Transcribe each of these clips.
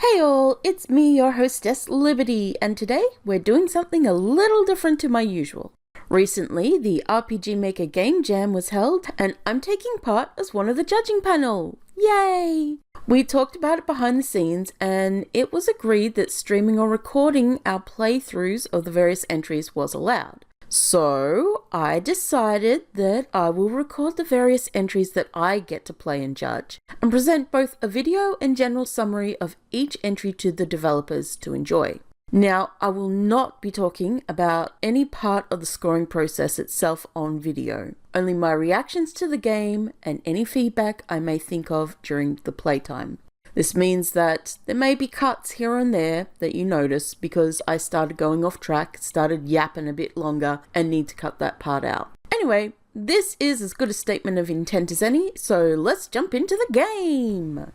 Hey all, it's me, your hostess Liberty, and today we're doing something a little different to my usual. Recently, the RPG Maker Game Jam was held, and I'm taking part as one of the judging panel. Yay! We talked about it behind the scenes, and it was agreed that streaming or recording our playthroughs of the various entries was allowed. So, I decided that I will record the various entries that I get to play and judge, and present both a video and general summary of each entry to the developers to enjoy. Now, I will not be talking about any part of the scoring process itself on video, only my reactions to the game and any feedback I may think of during the playtime. This means that there may be cuts here and there that you notice because I started going off track, started yapping a bit longer, and need to cut that part out. Anyway, this is as good a statement of intent as any, so let's jump into the game!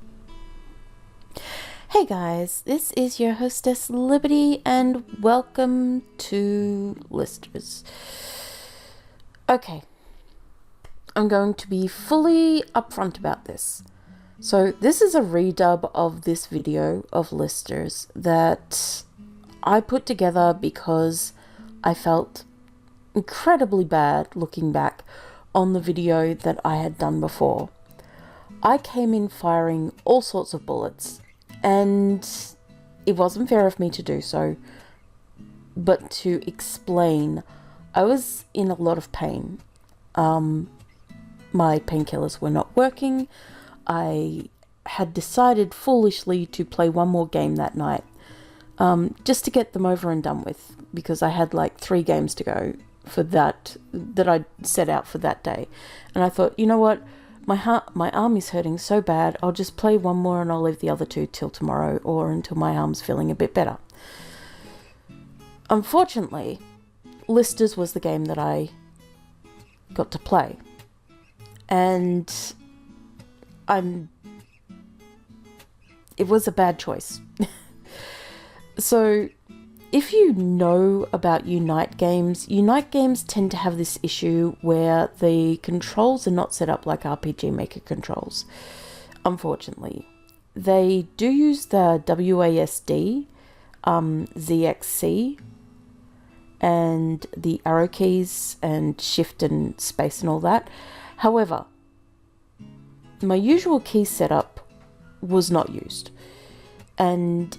Hey guys, this is your hostess Liberty, and welcome to Listers. Okay, I'm going to be fully upfront about this. So this is a redub of this video of Listers that I put together because I felt incredibly bad looking back on the video that I had done before. I came in firing all sorts of bullets, and it wasn't fair of me to do so, but to explain, I was in a lot of pain. My painkillers were not working. I had decided foolishly to play one more game that night, just to get them over and done with, because I had like 3 games to go for that I set out for that day. And I thought, you know what, my arm is hurting so bad, I'll just play one more and I'll leave the other 2 till tomorrow, or until my arm's feeling a bit better. Unfortunately, Listers was the game that I got to play, and it was a bad choice. So if you know about Unite games tend to have this issue where the controls are not set up like RPG Maker controls. Unfortunately, they do use the WASD, ZXC, and the arrow keys and shift and space and all that. However, my usual key setup was not used, and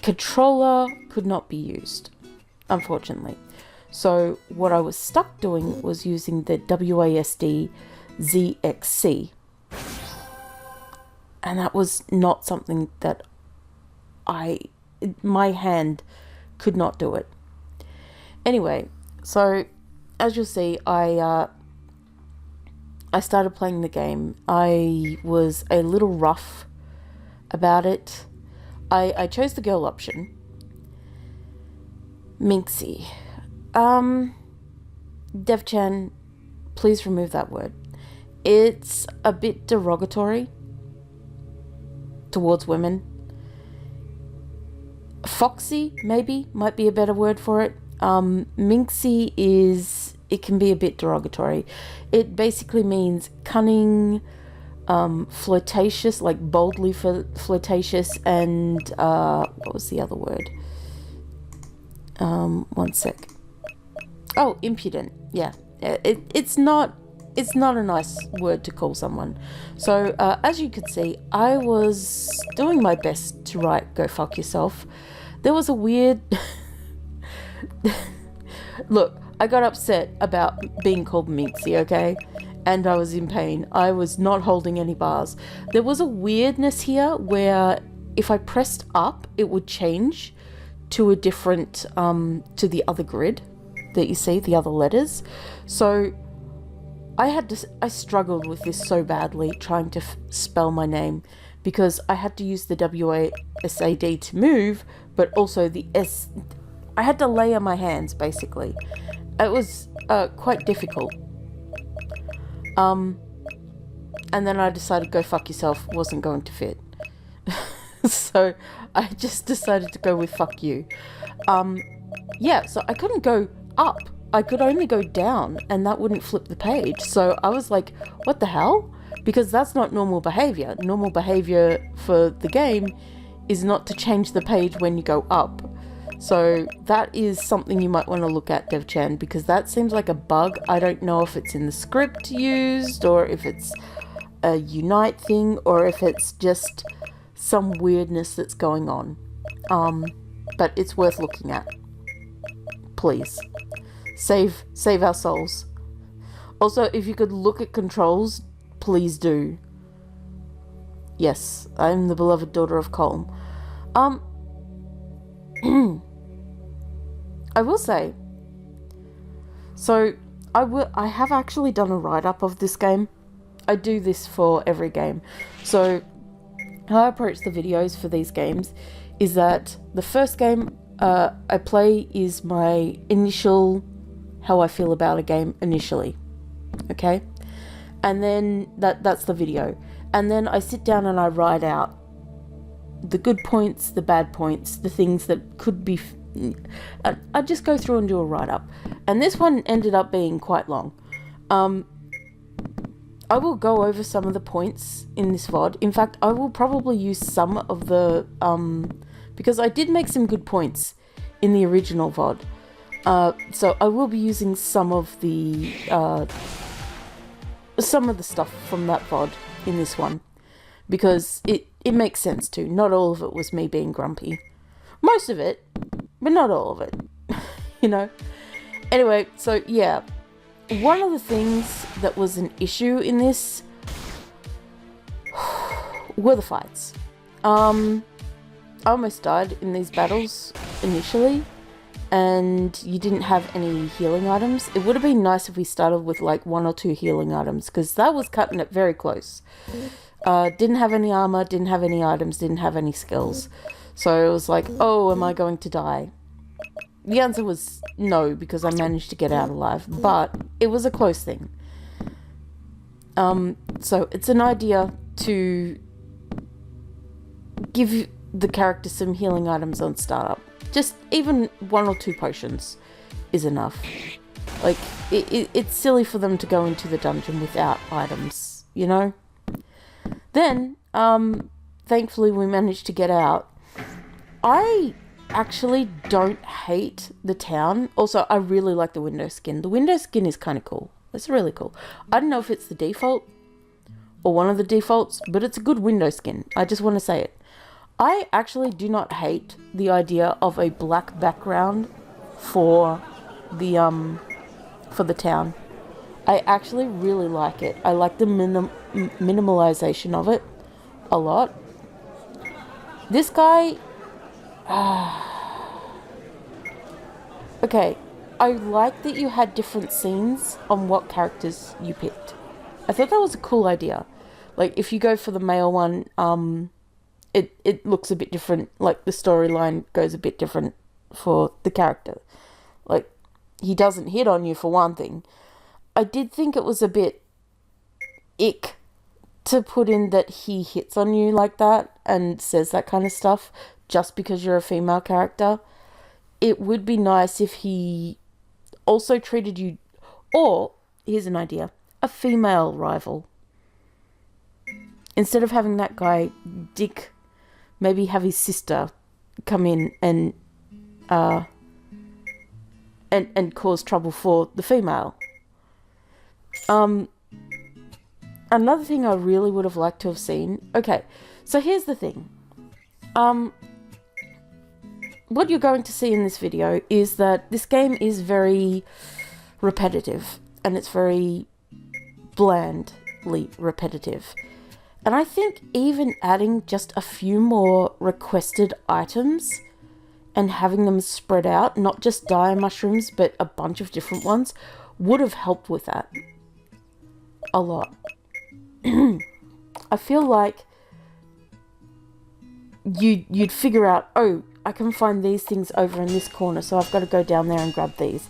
controller could not be used, unfortunately. So what I was stuck doing was using the WASD ZXC, and that was not something that my hand could not do it. Anyway, so as you'll see, I started playing the game. I was a little rough about it. I chose the girl option. Minxie. DevChan, please remove that word. It's a bit derogatory towards women. Foxy, maybe, might be a better word for it. Minxie it can be a bit derogatory. It basically means cunning, flirtatious, like boldly flirtatious, and what was the other word? One sec. Oh, impudent. Yeah, it's not a nice word to call someone. So as you could see, I was doing my best to write "Go fuck yourself." There was a weird look. I got upset about being called Minxie, okay? And I was in pain. I was not holding any bars. There was a weirdness here where if I pressed up, it would change to a different, to the other grid that you see, the other letters. So I struggled with this so badly trying to spell my name, because I had to use the WASD to move, but also the S. I had to layer my hands, basically. It was quite difficult. And then I decided "Go fuck yourself" wasn't going to fit. So I just decided to go with "fuck you." Yeah, so I couldn't go up. I could only go down, and that wouldn't flip the page. So I was like, what the hell? because that's not normal behavior. Normal behavior for the game is not to change the page when you go up. So that is something you might want to look at, DevChan, because that seems like a bug. I don't know if it's in the script used, or if it's a Unite thing, or if it's just some weirdness that's going on. But it's worth looking at. Please. Save our souls. Also, if you could look at controls, please do. Yes, I'm the beloved daughter of Colm. I will say, so I have actually done a write-up of this game. I do this for every game. So how I approach the videos for these games is that the first game I play is my initial, how I feel about a game initially. Okay? And then that's the video. And then I sit down and I write out the good points, the bad points, the things that could be... I just go through and do a write-up. And this one ended up being quite long. I will go over some of the points in this VOD. In fact, I will probably use some of the... because I did make some good points in the original VOD. So I will be using some of the stuff from that VOD in this one. Because it makes sense too. Not all of it was me being grumpy. Most of it, but not all of it. You know? Anyway, so yeah. One of the things that was an issue in this were the fights. I almost died in these battles initially, and you didn't have any healing items. It would have been nice if we started with like 1 or 2 healing items, because that was cutting it very close. Didn't have any armor, didn't have any items, didn't have any skills. So it was like, oh, am I going to die? The answer was no, because I managed to get out alive, but it was a close thing. So it's an idea to give the character some healing items on startup. Just even 1 or 2 potions is enough. Like, it's silly for them to go into the dungeon without items, you know? Then, thankfully we managed to get out. I actually don't hate the town. Also, I really like the window skin. The window skin is kind of cool. It's really cool. I don't know if it's the default or one of the defaults, but it's a good window skin. I just want to say it. I actually do not hate the idea of a black background for the town. I actually really like it. I like the minimalization of it a lot. This guy... okay, I like that you had different scenes on what characters you picked. I thought that was a cool idea. Like, if you go for the male one, it looks a bit different. Like, the storyline goes a bit different for the character. Like, he doesn't hit on you, for one thing. I did think it was a bit ick to put in that he hits on you like that and says that kind of stuff just because you're a female character. It would be nice if he also treated you, or, here's an idea, a female rival. Instead of having that guy, Dick, maybe have his sister come in and cause trouble for the female. Another thing I really would have liked to have seen... Okay, so here's the thing. What you're going to see in this video is that this game is very repetitive, and it's very blandly repetitive. And I think even adding just a few more requested items and having them spread out, not just dire mushrooms, but a bunch of different ones, would have helped with that a lot. I feel like you'd figure out, oh, I can find these things over in this corner, so I've got to go down there and grab these.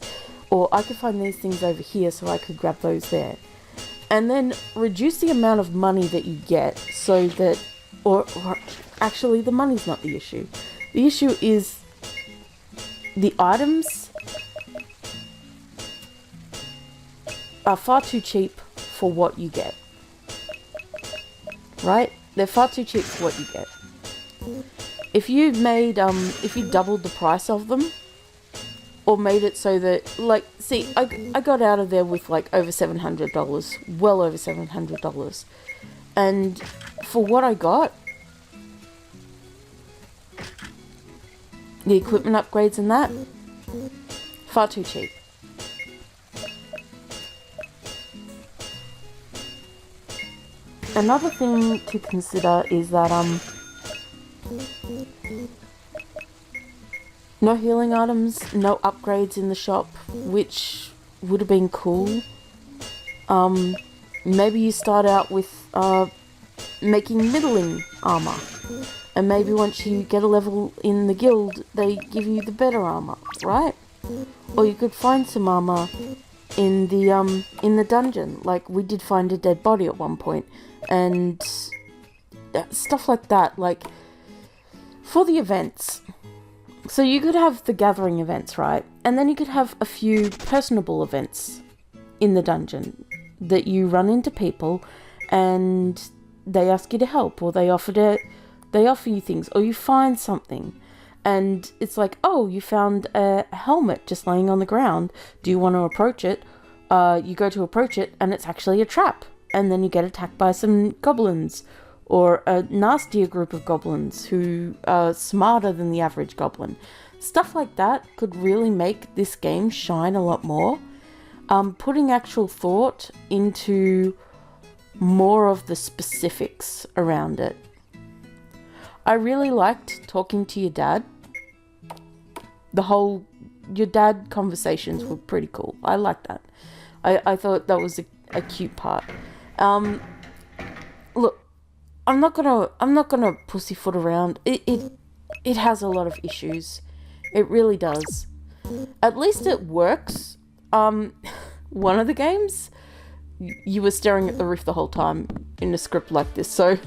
Or I could find these things over here, so I could grab those there. And then reduce the amount of money that you get so that... Or actually, the money's not the issue. The issue is the items are far too cheap for what you get. right? They're far too cheap for what you get. If you doubled the price of them, or made it so that, like, see, I got out of there with like over $700, well over $700. And for what I got, the equipment upgrades and that, far too cheap. Another thing to consider is that, no healing items, no upgrades in the shop, which would have been cool. Maybe you start out with making middling armor, and maybe once you get a level in the guild, they give you the better armor, right? Or you could find some armor in the dungeon, like we did find a dead body at one point, and stuff like that, like for the events. So you could have the gathering events, right? And then you could have a few personable events in the dungeon that you run into people and they ask you to help, or they offer you things, or you find something and it's like, oh, you found a helmet just laying on the ground. Do you want to approach it? You go to approach it and it's actually a trap, and then you get attacked by some goblins, or a nastier group of goblins who are smarter than the average goblin. Stuff like that could really make this game shine a lot more. Putting actual thought into more of the specifics around it. I really liked talking to your dad. Your dad conversations were pretty cool. I liked that. I thought that was a cute part. Look, I'm not gonna pussyfoot around. It has a lot of issues. It really does. At least it works. One of the games, you were staring at the roof the whole time in a script like this, so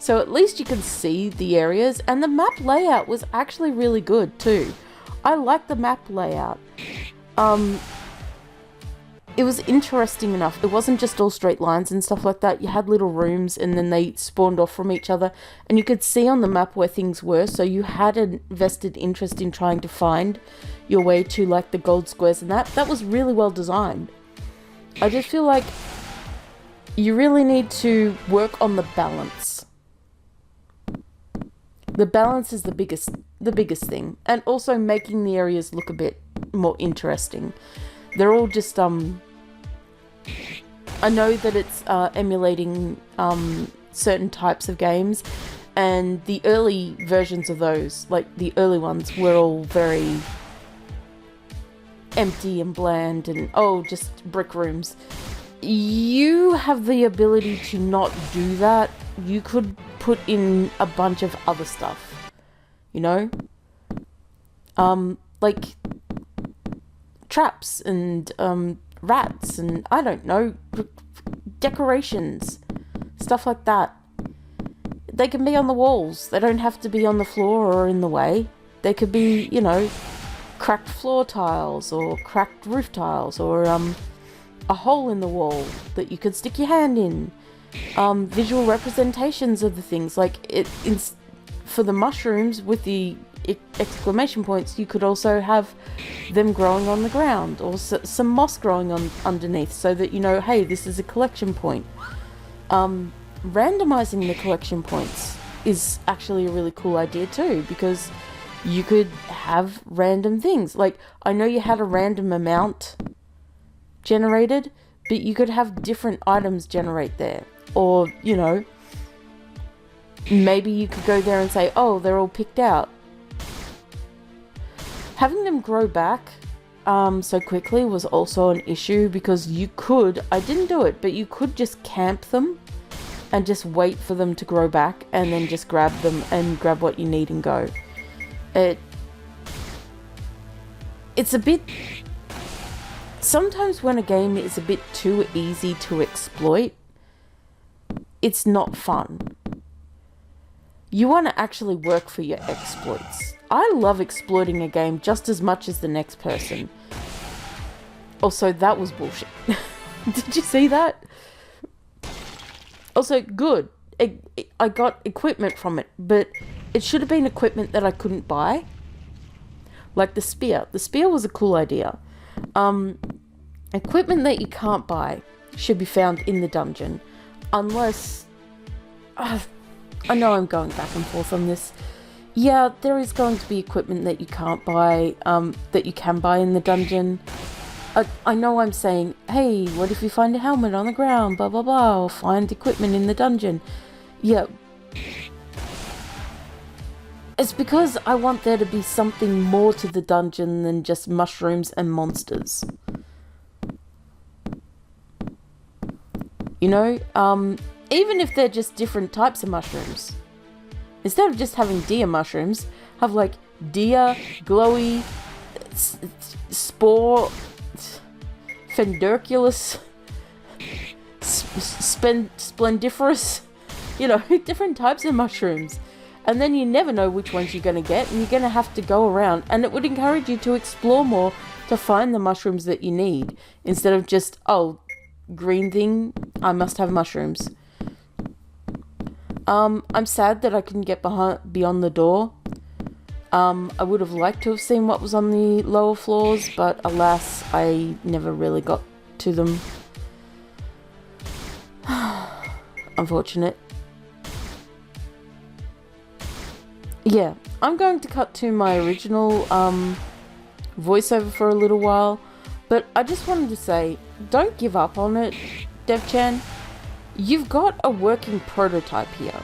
at least you can see the areas, and the map layout was actually really good too. I like the map layout. It was interesting enough. It wasn't just all straight lines and stuff like that. You had little rooms and then they spawned off from each other, and you could see on the map where things were, so you had a vested interest in trying to find your way to like the gold squares and that. That was really well designed. I just feel like you really need to work on the balance. The balance is the biggest thing, and also making the areas look a bit more interesting. They're all just I know that it's emulating certain types of games, and the early versions of those, like the early ones, were all very empty and bland and just brick rooms. You have the ability to not do that. You could put in a bunch of other stuff, you know? Like traps and rats and I don't know, decorations, stuff like that. They can be on the walls. They don't have to be on the floor or in the way. They could be, you know, cracked floor tiles or cracked roof tiles, or a hole in the wall that you could stick your hand in. Visual representations of the things, like for the mushrooms with the exclamation points, you could also have them growing on the ground, or some moss growing on underneath, so that you know, hey, this is a collection point. Randomizing the collection points is actually a really cool idea too, because you could have random things. Like, I know you had a random amount generated, but you could have different items generate there. Or, you know, maybe you could go there and say, oh, they're all picked out. Having them grow back so quickly was also an issue, because you could, I didn't do it, but you could just camp them and just wait for them to grow back and then just grab them and grab what you need and go. It's a bit... Sometimes when a game is a bit too easy to exploit, it's not fun. You want to actually work for your exploits. I love exploiting a game just as much as the next person. Also, that was bullshit. Did you see that? Also, good. I got equipment from it, but it should have been equipment that I couldn't buy. Like the spear. The spear was a cool idea. Equipment that you can't buy should be found in the dungeon. Unless... I know I'm going back and forth on this. Yeah, there is going to be equipment that you can't buy, that you can buy in the dungeon. I know I'm saying, hey, what if you find a helmet on the ground, blah blah blah, or find equipment in the dungeon. Yeah. It's because I want there to be something more to the dungeon than just mushrooms and monsters. You know, even if they're just different types of mushrooms. Instead of just having deer mushrooms, have like deer, glowy, spore, fendurculus, splendiferous, you know, different types of mushrooms. And then you never know which ones you're going to get, and you're going to have to go around. And it would encourage you to explore more to find the mushrooms that you need, instead of just, oh, green thing, I must have mushrooms. I'm sad that I couldn't get beyond the door. I would have liked to have seen what was on the lower floors, but alas, I never really got to them. Unfortunate. Yeah, I'm going to cut to my original voiceover for a little while, but I just wanted to say, don't give up on it, DevChan. You've got a working prototype here.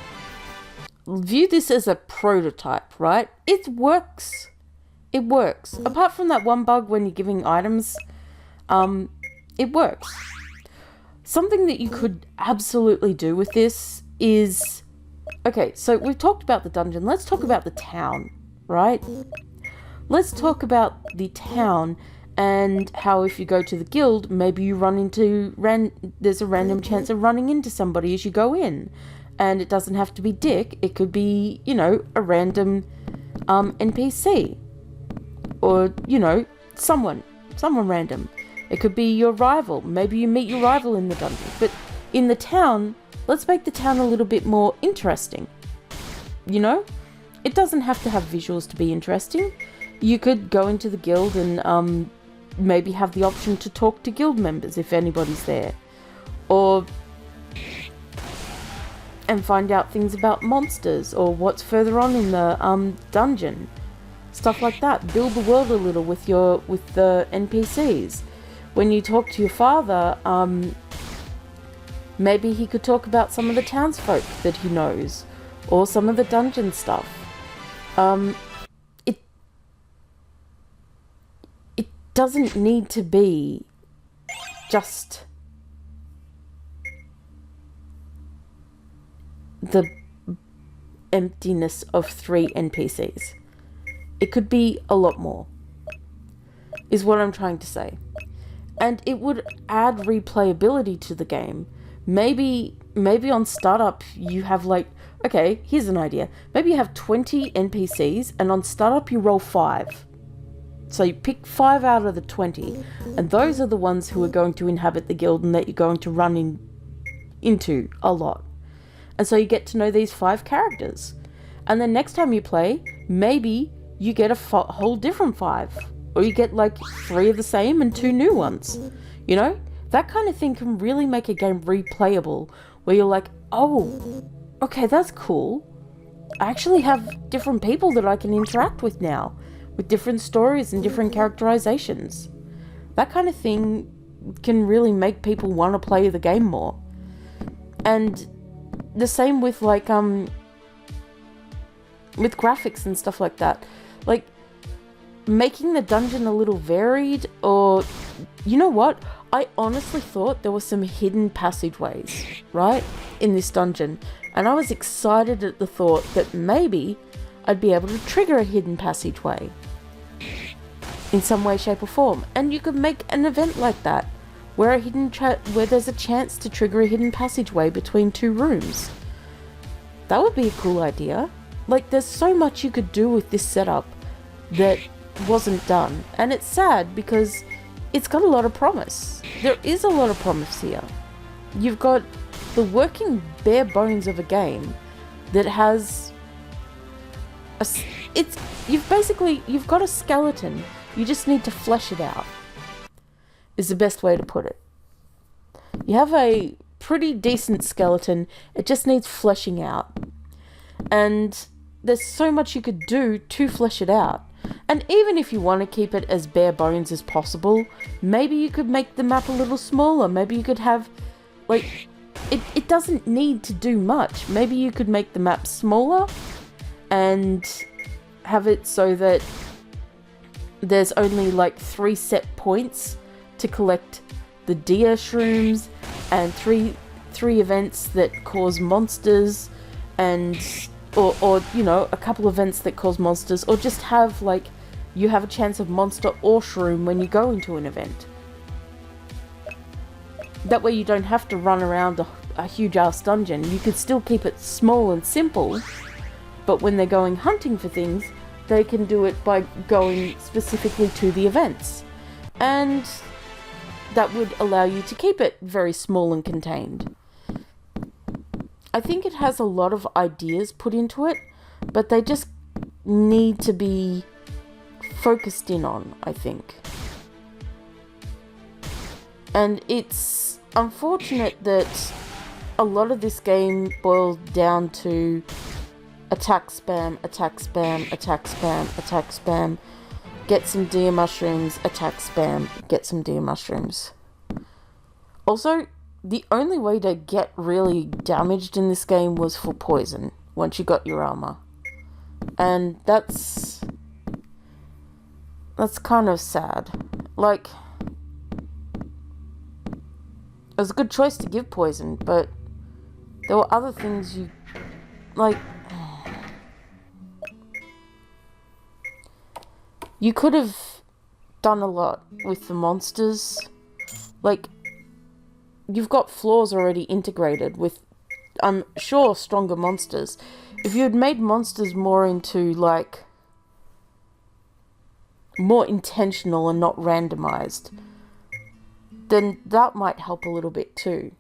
View this as a prototype, right? It works. It works. Apart from that one bug when you're giving items, it works. Something that you could absolutely do with this is... Okay, so we've talked about the dungeon. Let's talk about the town, right? Let's talk about the town and how if you go to the guild, maybe you run into... there's a random chance of running into somebody as you go in. And it doesn't have to be Dick. It could be, you know, a random NPC. Or, you know, someone random. It could be your rival. Maybe you meet your rival in the dungeon. But in the town, let's make the town a little bit more interesting. You know? It doesn't have to have visuals to be interesting. You could go into the guild and maybe have the option to talk to guild members if anybody's there. Or... and find out things about monsters or what's further on in the dungeon. Stuff like that. Build the world a little with the NPCs. When you talk to your father, maybe he could talk about some of the townsfolk that he knows, or some of the dungeon stuff. It doesn't need to be just the emptiness of 3 NPCs. It could be a lot more, is what I'm trying to say. And it would add replayability to the game. Maybe on startup you have like, okay, here's an idea. Maybe you have 20 NPCs and on startup you roll 5. So you pick 5 out of the 20, and those are the ones who are going to inhabit the guild and that you're going to run into a lot. And so you get to know these 5 characters. And then next time you play, maybe you get a whole different 5. Or you get like 3 of the same and 2 new ones. You know? That kind of thing can really make a game replayable. Where you're like, oh, okay, that's cool. I actually have different people that I can interact with now. With different stories and different characterizations. That kind of thing can really make people want to play the game more. And the same with like with graphics and stuff like that. Like making the dungeon a little varied, or you know what? I honestly thought there were some hidden passageways, right, in this dungeon. And I was excited at the thought that maybe I'd be able to trigger a hidden passageway in some way, shape or form. And you could make an event like that where where there's a chance to trigger a hidden passageway between 2 rooms. That would be a cool idea. Like, there's so much you could do with this setup that wasn't done. And it's sad because it's got a lot of promise. There is a lot of promise here. You've got the working bare bones of a game that has you've got a skeleton. You just need to flesh it out, is the best way to put it. You have a pretty decent skeleton. It just needs fleshing out. And there's so much you could do to flesh it out. And even if you want to keep it as bare bones as possible, maybe you could make the map a little smaller. Maybe you could have, like, it doesn't need to do much. Maybe you could make the map smaller and have it so that there's only like 3 set points to collect the deer shrooms, and three events that cause monsters, and or you know, a couple events that cause monsters, or just have like you have a chance of monster or shroom when you go into an event. That way you don't have to run around a huge ass dungeon. You could still keep it small and simple, but when they're going hunting for things, they can do it by going specifically to the events. And that would allow you to keep it very small and contained. I think it has a lot of ideas put into it, but they just need to be focused in on, I think. And it's unfortunate that a lot of this game boils down to attack spam, attack spam, attack spam, attack spam. Get some deer mushrooms, attack spam, get some deer mushrooms. Also, the only way to get really damaged in this game was for poison, once you got your armor. And that's kind of sad. Like, it was a good choice to give poison, but there were other things you, like, you could have done a lot with the monsters. Like, you've got floors already integrated with, I'm sure, stronger monsters. If you had made monsters more into, like, more intentional and not randomized, then that might help a little bit too.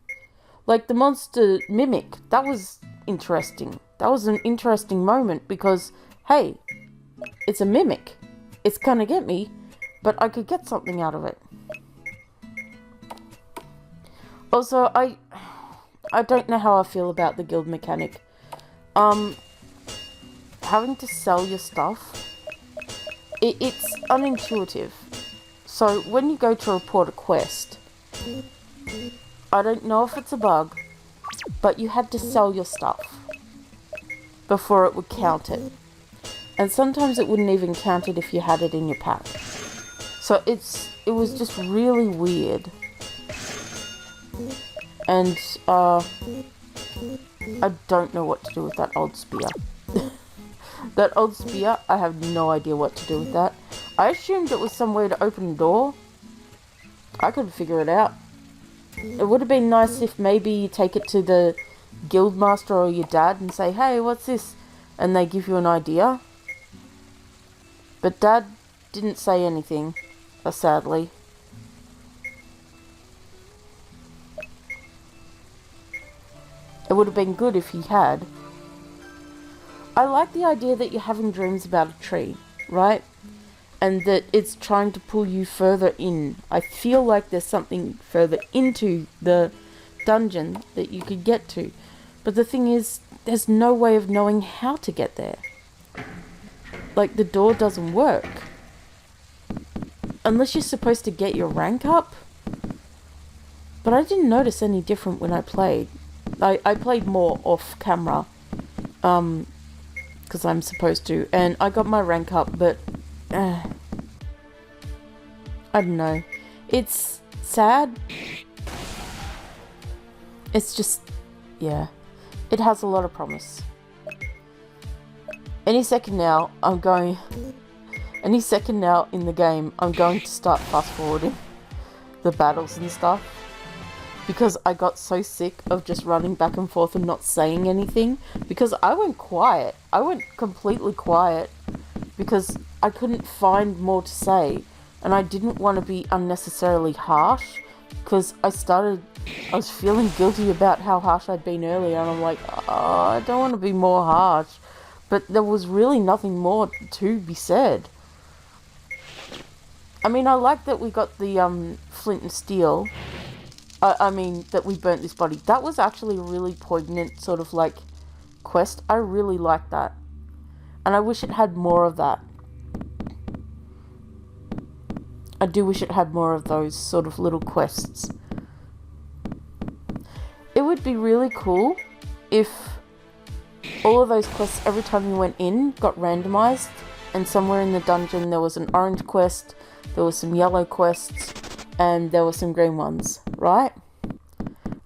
Like the monster mimic, that was interesting. That was an interesting moment because, hey, it's a mimic. It's gonna get me, but I could get something out of it. Also, I don't know how I feel about the guild mechanic. Having to sell your stuff, it's unintuitive. So when you go to report a quest, I don't know if it's a bug, but you had to sell your stuff before it would count it. And sometimes it wouldn't even count it if you had it in your pack. So it was just really weird. And I don't know what to do with that old spear. That old spear, I have no idea what to do with that. I assumed it was some way to open a door. I couldn't figure it out. It would have been nice if maybe you take it to the guild master or your dad and say, hey, what's this? And they give you an idea. But Dad didn't say anything, sadly. It would have been good if he had. I like the idea that you're having dreams about a tree, right? And that it's trying to pull you further in. I feel like there's something further into the dungeon that you could get to. But the thing is, there's no way of knowing how to get there. Like, the door doesn't work. Unless you're supposed to get your rank up. But I didn't notice any different when I played. I played more off camera. Because I'm supposed to. And I got my rank up, but I don't know. It's sad. It's just, yeah. It has a lot of promise. Any second now in the game, I'm going to start fast forwarding the battles and stuff. Because I got so sick of just running back and forth and not saying anything. Because I went quiet. I went completely quiet. Because I couldn't find more to say. And I didn't want to be unnecessarily harsh. Because I started I was feeling guilty about how harsh I'd been earlier, and I'm like, oh, I don't want to be more harsh. But there was really nothing more to be said. I mean, I like that we got the flint and steel. I mean, that we burnt this body. That was actually a really poignant sort of like quest. I really like that. And I wish it had more of that. I do wish it had more of those sort of little quests. It would be really cool if all of those quests, every time you went in, got randomized, and somewhere in the dungeon there was an orange quest, there was some yellow quests, and there were some green ones, right?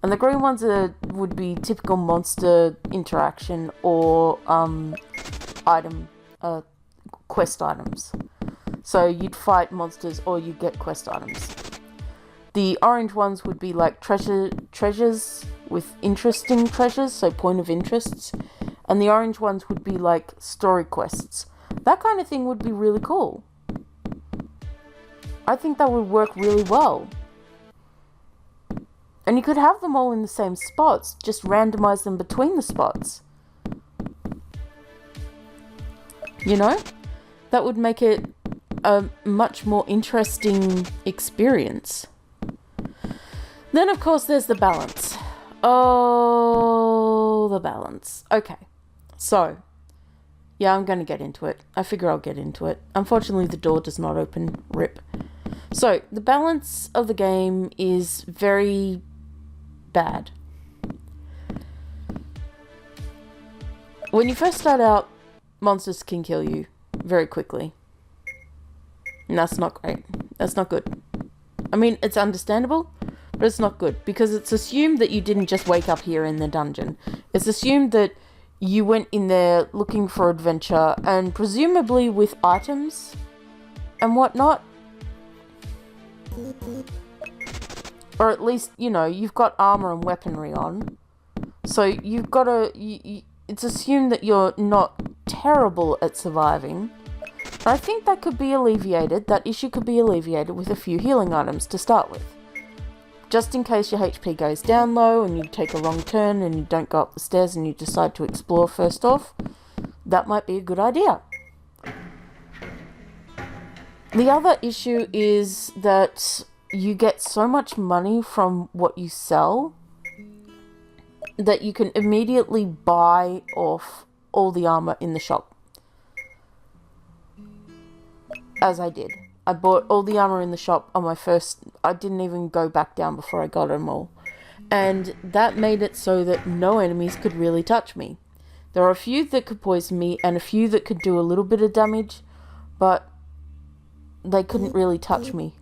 And the green ones would be typical monster interaction or quest items. So you'd fight monsters or you'd get quest items. The orange ones would be like treasures with interesting treasures, so point of interests. And the orange ones would be like story quests. That kind of thing would be really cool. I think that would work really well. And you could have them all in the same spots, just randomize them between the spots. You know? That would make it a much more interesting experience. Then, of course, there's the balance. Oh, the balance. Okay. So, yeah, I'm going to get into it. I figure I'll get into it. Unfortunately, the door does not open. RIP. So, the balance of the game is very bad. When you first start out, monsters can kill you very quickly. And that's not great. That's not good. I mean, it's understandable, but it's not good. Because it's assumed that you didn't just wake up here in the dungeon. It's assumed that you went in there looking for adventure, and presumably with items and whatnot. Or at least, you know, you've got armor and weaponry on. So you've got to... it's assumed that you're not terrible at surviving. And I think that could be alleviated. That issue could be alleviated with a few healing items to start with. Just in case your HP goes down low and you take a wrong turn and you don't go up the stairs and you decide to explore first off. That might be a good idea. The other issue is that you get so much money from what you sell that you can immediately buy off all the armor in the shop. As I did. I bought all the armor in the shop on my first... I didn't even go back down before I got them all. And that made it so that no enemies could really touch me. There are a few that could poison me and a few that could do a little bit of damage, but they couldn't really touch me.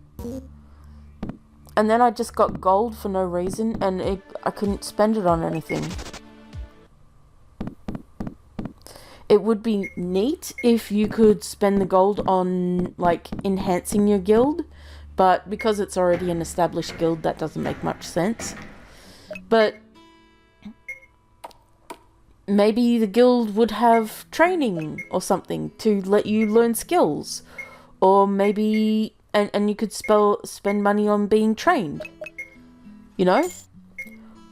And then I just got gold for no reason, and I couldn't spend it on anything. It would be neat if you could spend the gold on, like, enhancing your guild, but because it's already an established guild, that doesn't make much sense. But maybe the guild would have training or something to let you learn skills. Or maybe... And you could spend money on being trained. You know?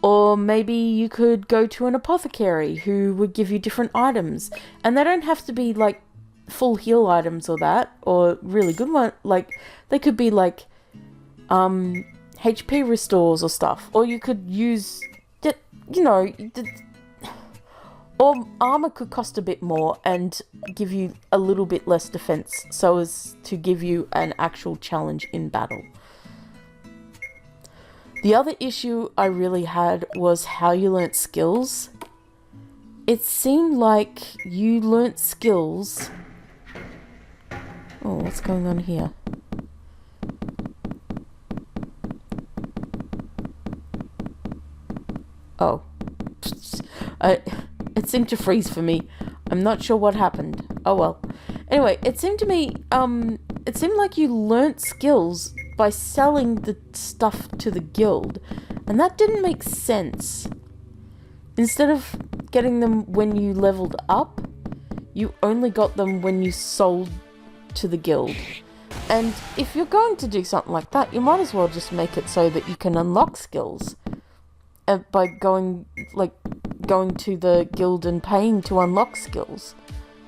Or maybe you could go to an apothecary who would give you different items. And they don't have to be, like, full heal items or that. Or really good one. Like, they could be, like, HP restores or stuff. Or you could use, you know... Or armor could cost a bit more and give you a little bit less defense, so as to give you an actual challenge in battle. The other issue I really had was how you learnt skills. It seemed like you learnt skills... Oh, what's going on here? Oh. It seemed to freeze for me. I'm not sure what happened. Oh well. Anyway, it seemed to me, it seemed like you learnt skills by selling the stuff to the guild. And that didn't make sense. Instead of getting them when you leveled up, you only got them when you sold to the guild. And if you're going to do something like that, you might as well just make it so that you can unlock skills. by going to the guild and paying to unlock skills,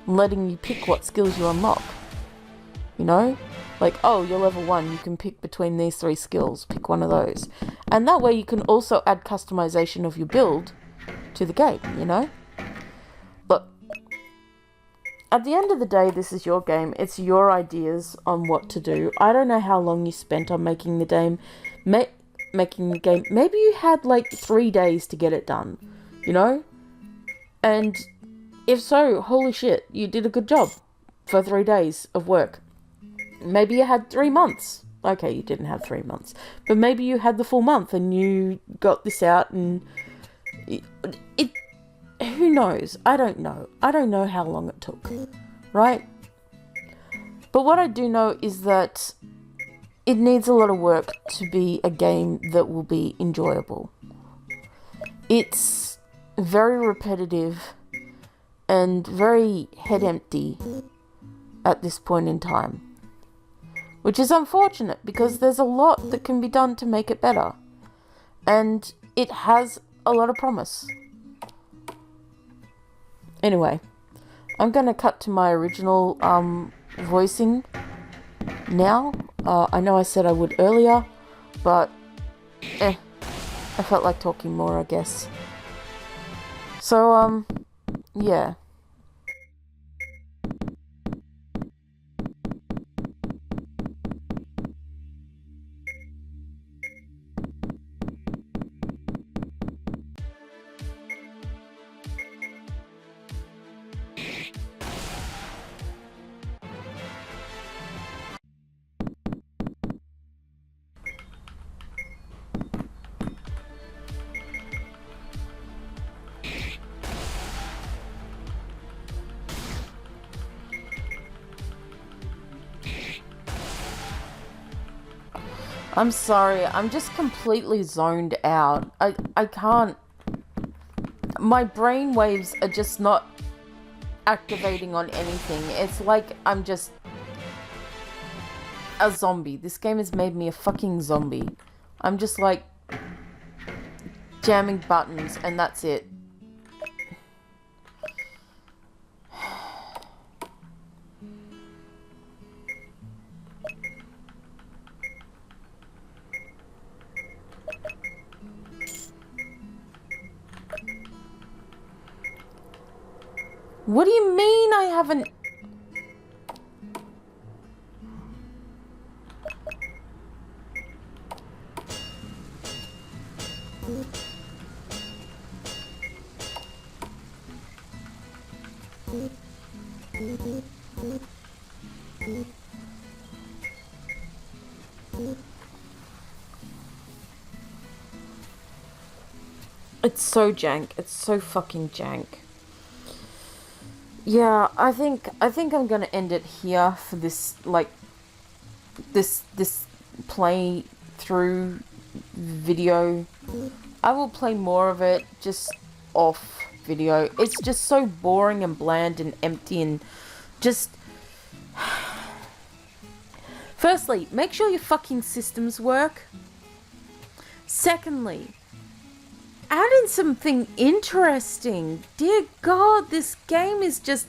letting you pick what skills you unlock. You know? Like, oh, you're level 1, you can pick between these 3 skills, pick one of those. And that way you can also add customization of your build to the game, you know? Look, at the end of the day, this is your game. It's your ideas on what to do. I don't know how long you spent on making the game. Maybe you had like 3 days to get it done, you know? And if so, holy shit, you did a good job for 3 days of work. Maybe you had 3 months. Okay, you didn't have 3 months. But maybe you had the full month and you got this out and... Who knows? I don't know. I don't know how long it took. Right? But what I do know is that it needs a lot of work to be a game that will be enjoyable. It's very repetitive and very head empty at this point in time. Which is unfortunate because there's a lot that can be done to make it better. And it has a lot of promise. Anyway, I'm going to cut to my original voicing now. I know I said I would earlier, but I felt like talking more, I guess. So, yeah. I'm sorry, I'm just completely zoned out. I can't... My brain waves are just not activating on anything. It's like I'm just a zombie. This game has made me a fucking zombie. I'm just like jamming buttons and that's it. What do you mean I haven't... It's so jank. It's so fucking jank. Yeah, I think I'm gonna end it here for this, like, this playthrough video. I will play more of it just off video. It's just so boring and bland and empty and just... Firstly, make sure your fucking systems work. Secondly, add in something interesting. Dear God, this game is just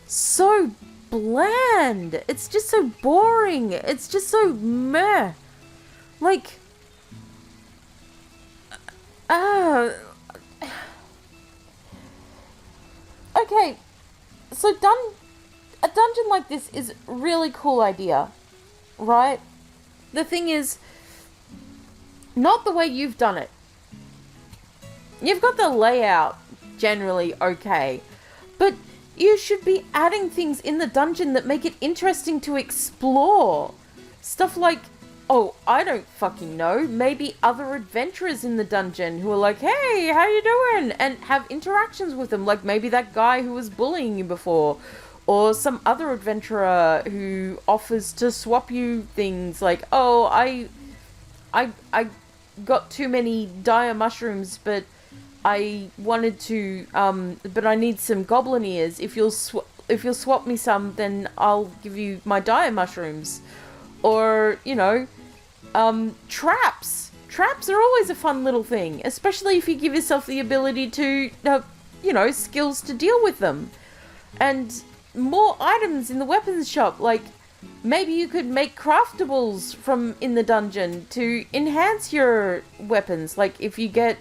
so bland. It's just so boring. It's just so meh. Like, okay, so a dungeon like this is a really cool idea, right? The thing is, not the way you've done it. You've got the layout generally okay, but you should be adding things in the dungeon that make it interesting to explore. Stuff like, oh, I don't fucking know, maybe other adventurers in the dungeon who are like, hey, how you doing? And have interactions with them, like maybe that guy who was bullying you before, or some other adventurer who offers to swap you things, like, oh, I got too many dire mushrooms, but I wanted to, but I need some goblin ears. If you'll swap me some, then I'll give you my dire mushrooms. Or, you know, traps traps are always a fun little thing, especially if you give yourself the ability to, skills to deal with them. And more items in the weapons shop, like maybe you could make craftables from in the dungeon to enhance your weapons. Like if you get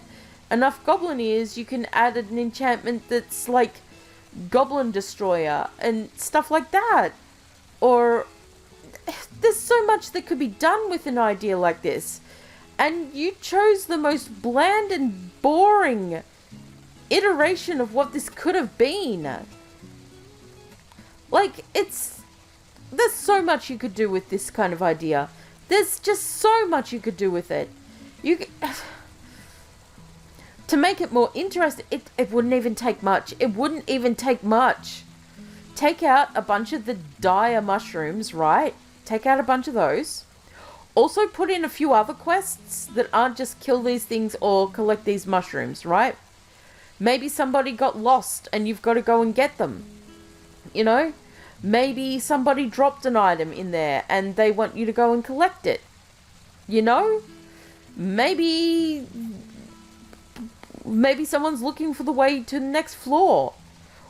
enough goblin ears, you can add an enchantment that's like Goblin Destroyer and stuff like that. Or there's so much that could be done with an idea like this. And you chose the most bland and boring iteration of what this could have been. Like, there's so much you could do with this kind of idea. There's just so much you could do with it. To make it more interesting, it wouldn't even take much. It wouldn't even take much. Take out a bunch of the dire mushrooms, right? Take out a bunch of those. Also put in a few other quests that aren't just kill these things or collect these mushrooms, right? Maybe somebody got lost and you've got to go and get them. You know? Maybe somebody dropped an item in there and they want you to go and collect it. You know? Maybe someone's looking for the way to the next floor.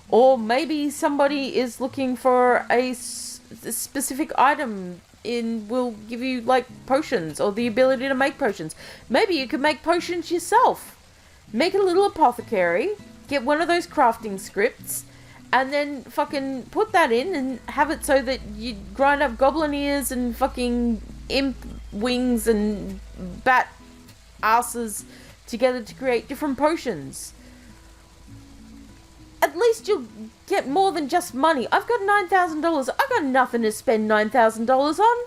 Or maybe somebody is looking for a specific item will give you like potions or the ability to make potions. Maybe you could make potions yourself. Make a little apothecary, get one of those crafting scripts, and then fucking put that in and have it so that you grind up goblin ears and fucking imp wings and bat asses together to create different potions. At least you'll get more than just money. I've got $9,000. I've got nothing to spend $9,000 on.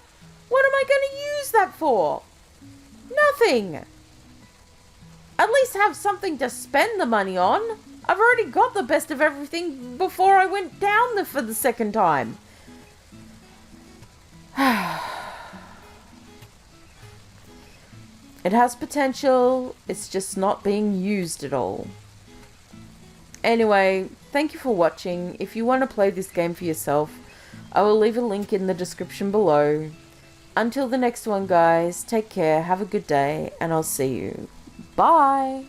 What am I going to use that for? Nothing. At least have something to spend the money on. I've already got the best of everything before I went down for the second time. It has potential. It's just not being used at all. Anyway, thank you for watching. If you want to play this game for yourself, I will leave a link in the description below. Until the next one, guys, take care, have a good day, and I'll see you. Bye!